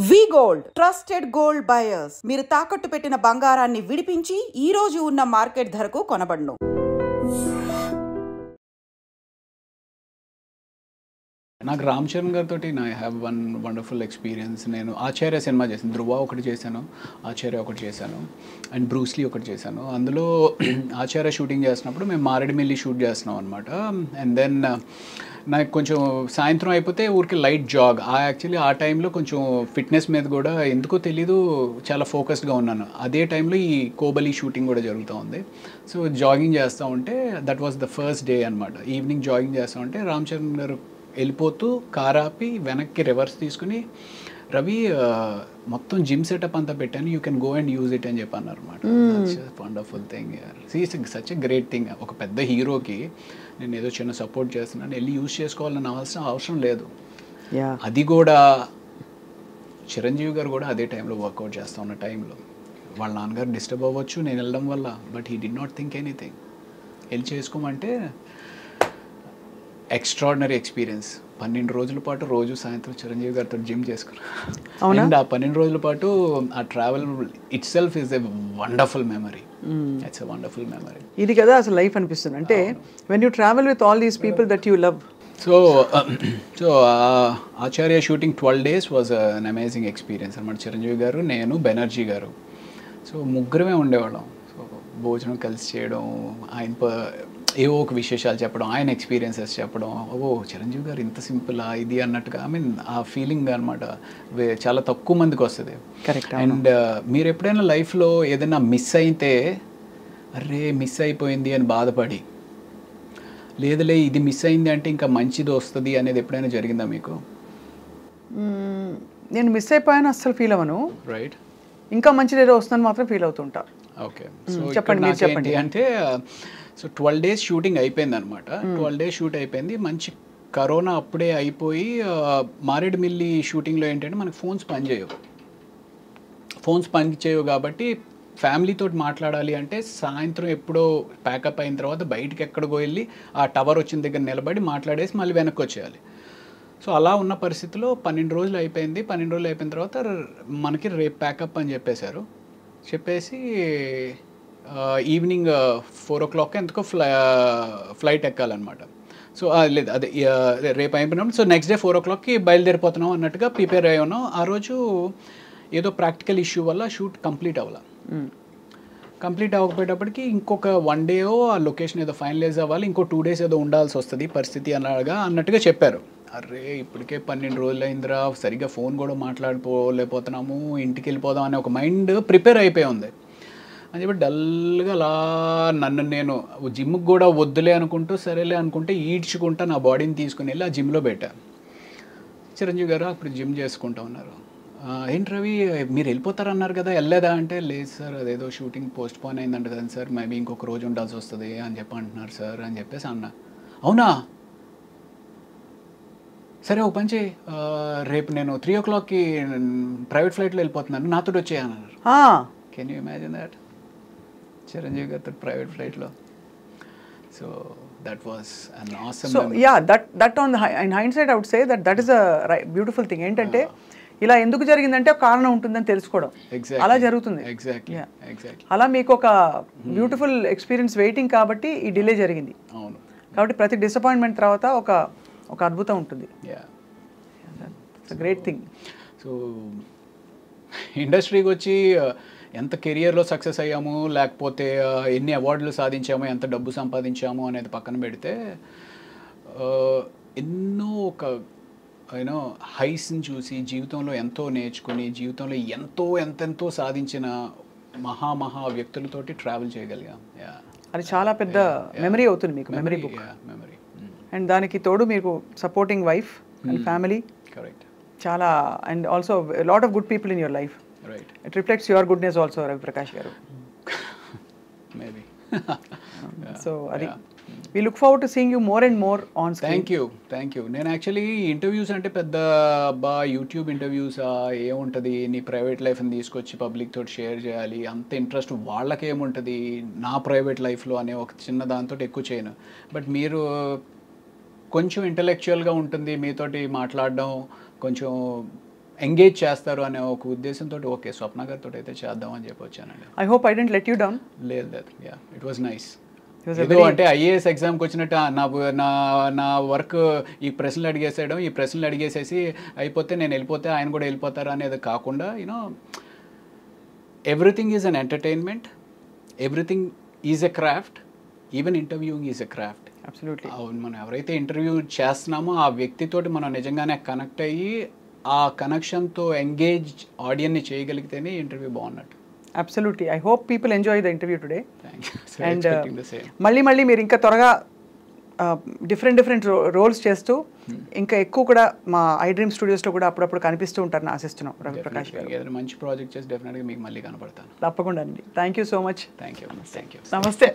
వి gold trusted gold buyers. మీరు తాకట్టు పెట్టిన బంగారాన్ని విడిపించి ఈ రోజు ఉన్న మార్కెట్ ధరకు కొనబడును. నాకు రామ్ చరణ్ గారితో I have one wonderful experience. నేను ఆచార్య సినిమా చేశాను, ధృవ ఒకటి చేశాను, ఆచార్య ఒకటి చేశాను, అండ్ బ్రూస్లీ ఒకటి చేశాను. అందులో ఆచార్య షూటింగ్ చేస్తున్నప్పుడు మేము మారేడుమిల్లి షూట్ చేస్తున్నాం అనమాట. అండ్ దెన్ నాకు కొంచెం సాయంత్రం అయిపోతే ఊరికి లైట్ జాగ్. యాక్చువల్లీ ఆ టైంలో కొంచెం ఫిట్నెస్ మీద కూడా ఎందుకో తెలీదు చాలా ఫోకస్డ్గా ఉన్నాను. అదే టైంలో ఈ కోబలి షూటింగ్ కూడా జరుగుతూ ఉంది. సో జాగింగ్ చేస్తూ ఉంటే that was the first day అనమాట. ఈవినింగ్ జాగింగ్ చేస్తూ ఉంటే రామ్ చరణ్ గారు వెళ్ళిపోతూ కార్ ఆపి వెనక్కి రివర్స్ తీసుకుని, రవి మొత్తం జిమ్ సెటప్ అంతా పెట్టాను, you can go and use it అని చెప్పి అన్నారు అనమాట. Wonderful thing, such a great thing. ఒక పెద్ద హీరోకి నేను ఏదో చిన్న సపోర్ట్ చేస్తున్నాను, వెళ్ళి యూజ్ చేసుకోవాలని అవసరం లేదు. అది కూడా చిరంజీవి గారు కూడా అదే టైంలో వర్కౌట్ చేస్తూ ఉన్న టైంలో వాళ్ళ నాన్నగారు డిస్టర్బ్ అవ్వచ్చు నేను వెళ్ళడం వల్ల, but he did not think anything. వెళ్ళి చేసుకోమంటే ఎక్స్ట్రాడినరీ ఎక్స్పీరియన్స్. 12 రోజుల పాటు రోజు సాయంత్రం చిరంజీవి గారితో జిమ్ చేసుకున్నాను. అండ్ ఆ 12 రోజుల పాటు ఆ travel it self is a wonderful memory. It's a wonderful memory. ఇది కదా అసలు లైఫ్ అనిపిస్తుంది. అంటే when you travel with all these people that you love. So Acharya shooting 12 days was an amazing experience అనమాట. చిరంజీవి గారు, నేను, బెనర్జీ గారు, సో ముగ్గురమే ఉండేవాళ్ళం. సో భోజనం కలిసి చేయడం, ఆయన ఏవో ఒక విశేషాలు చెప్పడం, ఆయన ఎక్స్పీరియన్సెస్ చెప్పడం, ఓ చిరంజీవి గారు ఇంత సింపుల్ ఇది అన్నట్టుగా. ఐ మీన్ ఆ ఫీలింగ్ అనమాట చాలా తక్కువ మందికి వస్తుంది. కరెక్ట్. అండ్ మీరు ఎప్పుడైనా లైఫ్లో ఏదైనా మిస్ అయితే అరే మిస్ అయిపోయింది అని బాధపడి, లేదులే ఇది మిస్ అయింది అంటే ఇంకా మంచిది వస్తుంది అనేది ఎప్పుడైనా జరిగిందా మీకు? నేను మిస్ అయిపోయాను అస్సలు ఫీల్ అవ్వను. రైట్. ఇంకా మంచిది ఏదో వస్తుందని మాత్రం ఫీల్ అవుతుంటా. ఓకే, సో చెప్పండి. అంటే సో 12 days షూటింగ్ అయిపోయింది అనమాట. 12 days షూట్ అయిపోయింది. మంచి కరోనా అప్పుడే అయిపోయి మారేడుమిల్లి షూటింగ్లో ఏంటంటే మనకు ఫోన్స్ పనిచేయవు కాబట్టి ఫ్యామిలీతో మాట్లాడాలి అంటే సాయంత్రం ఎప్పుడో ప్యాకప్ అయిన తర్వాత బయటికి ఎక్కడికో వెళ్ళి ఆ టవర్ వచ్చిన దగ్గర నిలబడి మాట్లాడేసి మళ్ళీ వెనక్కి వచ్చేయాలి. సో అలా ఉన్న పరిస్థితిలో 12 రోజులు అయిపోయింది. 12 రోజులు అయిపోయిన తర్వాత మనకి రేపు ప్యాకప్ అని చెప్పేసి ఈవినింగ్ 4 o'clock ఎందుకో ఫ్లైట్ ఎక్కాలన్నమాట. సో లేదు అదే రేపు అయిపోయినప్పుడు సో నెక్స్ట్ డే 4 o'clockకి బయలుదేరిపోతున్నాం అన్నట్టుగా ప్రిపేర్ అయ్యి ఉన్నాం. ఆ రోజు ఏదో ప్రాక్టికల్ ఇష్యూ వల్ల షూట్ కంప్లీట్ అవ్వకపోయేటప్పటికి ఇంకొక 1 day ఆ లొకేషన్ ఏదో ఫైనలైజ్ అవ్వాలి, ఇంకో 2 days ఏదో ఉండాల్సి వస్తుంది పరిస్థితి అన్నట్టుగా చెప్పారు. అరే ఇప్పటికే 12 రోజులు అయిందిరా, సరిగ్గా ఫోన్ కూడా మాట్లాడుకోలేకపోతున్నాము, ఇంటికి వెళ్ళిపోదాం అనే ఒక మైండ్ ప్రిపేర్ అయిపోయి ఉంది అని చెప్పి డల్గా అలా నన్ను నేను జిమ్కి కూడా వద్దులే అనుకుంటూ సరేలే అనుకుంటే ఈడ్చుకుంటా నా బాడీని తీసుకుని వెళ్ళి ఆ జిమ్లో పెట్టా. చిరంజీవి గారు అప్పుడు జిమ్ చేసుకుంటా ఉన్నారు. ఏంటి రవి మీరు వెళ్ళిపోతారన్నారు కదా, వెళ్ళలేదా అంటే, లేదు సార్ అదేదో షూటింగ్ పోస్ట్ పోన్ అయిందంట కదా సార్, మేబీ ఇంకొక రోజు ఉండాల్సి వస్తుంది అని చెప్పి అంటున్నారు సార్ అని చెప్పేసి అన్నా. అవునా సరే ఒక పని చేయి, రేపు నేను 3 o'clockకి ప్రైవేట్ ఫ్లైట్లో వెళ్ళిపోతున్నాను, నాతో వచ్చేయన్నారు. Can you imagine that? Chiranjeevi గారితో ప్రైవేట్ ఫ్లైట్లో. So that was an awesome. So yeah that on in hindsight I would say that is a beautiful thing. ఏంటంటే ఇలా ఎందుకు జరిగిందంటే ఒక కారణం ఉంటుందని తెలుసుకోవడం, అలా జరుగుతుంది. అలా మీకు ఒక బ్యూటిఫుల్ ఎక్స్పీరియన్స్ వెయిటింగ్ కాబట్టి ఈ డిలే జరిగింది. అవును, కాబట్టి ప్రతి డిసప్పాయింట్మెంట్ తర్వాత ఒక అద్భుతం ఉంటుంది. It's a great thing. So ఇండస్ట్రీకి వచ్చి ఎంత కెరియర్లో సక్సెస్ అయ్యాము, లేకపోతే ఎన్ని అవార్డులు సాధించాము, ఎంత డబ్బు సంపాదించాము అనేది పక్కన పెడితే ఎన్నో ఒక హైస్ని చూసి జీవితంలో ఎంతో నేర్చుకుని జీవితంలో ఎంతెంతో సాధించిన మహా వ్యక్తులతోటి ట్రావెల్ చేయగలిగాం. అది చాలా పెద్ద మెమరీ అవుతుంది మీకు, మెమరీ బుక్. అండ్ దానికి తోడు మీకు supporting wife and family. Correct. చాలా and also lot of good people in your life. Right. It reflects your goodness also, Ravi Prakash garu. Maybe. So adi we look forward to seeing you more and more on screen. Thank you. నేను actually interviews అంటే పెద్ద YouTube interviews ఏముంటుంది, నీ private లైఫ్ని తీసుకొచ్చి public తోటి share చేయాలి అంత ఇంట్రెస్ట్ వాళ్ళకేముంటుంది నా ప్రైవేట్ లైఫ్లో అనే ఒక చిన్న దాంతో ఎక్కువ చేయను. బట్ మీరు కొంచెం ఇంటలెక్చువల్గా ఉంటుంది మీతోటి మాట్లాడడం, కొంచెం ఎంగేజ్ చేస్తారు అనే ఒక ఉద్దేశంతో ఓకే స్వప్న గారితో అయితే చేద్దాం అని చెప్పి వచ్చానండి. I hope I didn't let you down. లేదు యా ఇట్ వాజ్ నైస్. ఏదో అంటే ఐఏఎస్ ఎగ్జామ్కి వచ్చినట్టు నా వర్క్ ఈ ప్రశ్నలు అడిగేసేయడం, ఈ ప్రశ్నలు అడిగేసేసి అయిపోతే నేను వెళ్ళిపోతే ఆయన కూడా వెళ్ళిపోతారు అనేది కాకుండా everything is an entertainment, everything is a craft, even interviewing is a craft. Absolutely. అవును, మనం ఎవరైతే ఇంటర్వ్యూ చేస్తున్నామో ఆ వ్యక్తితోటి మనం నిజంగానే కనెక్ట్ అయ్యి ఆ కనెక్షన్తో ఎంగేజ్ ఆడియన్ని చేయగలిగితేనే ఇంటర్వ్యూ బాగున్నట్టు. Absolutely. I hope people enjoy the interview today. And మళ్ళీ మీరు ఇంకా త్వరగా డిఫరెంట్ రోల్స్ చేస్తూ ఇంకా ఎక్కువ కూడా మా ఐ డ్రీమ్ స్టూడియోస్లో కూడా అప్పుడప్పుడు కనిపిస్తూ ఉంటారని ఆశిస్తున్నాం రవి ప్రకాష్ గారు. ఏదైనా మంచి ప్రాజెక్ట్ చేసి డెఫినెట్గా మీకు మళ్ళీ కనపడతాను. తప్పకుండా అండి. Thank you so much. Thank you. నమస్తే.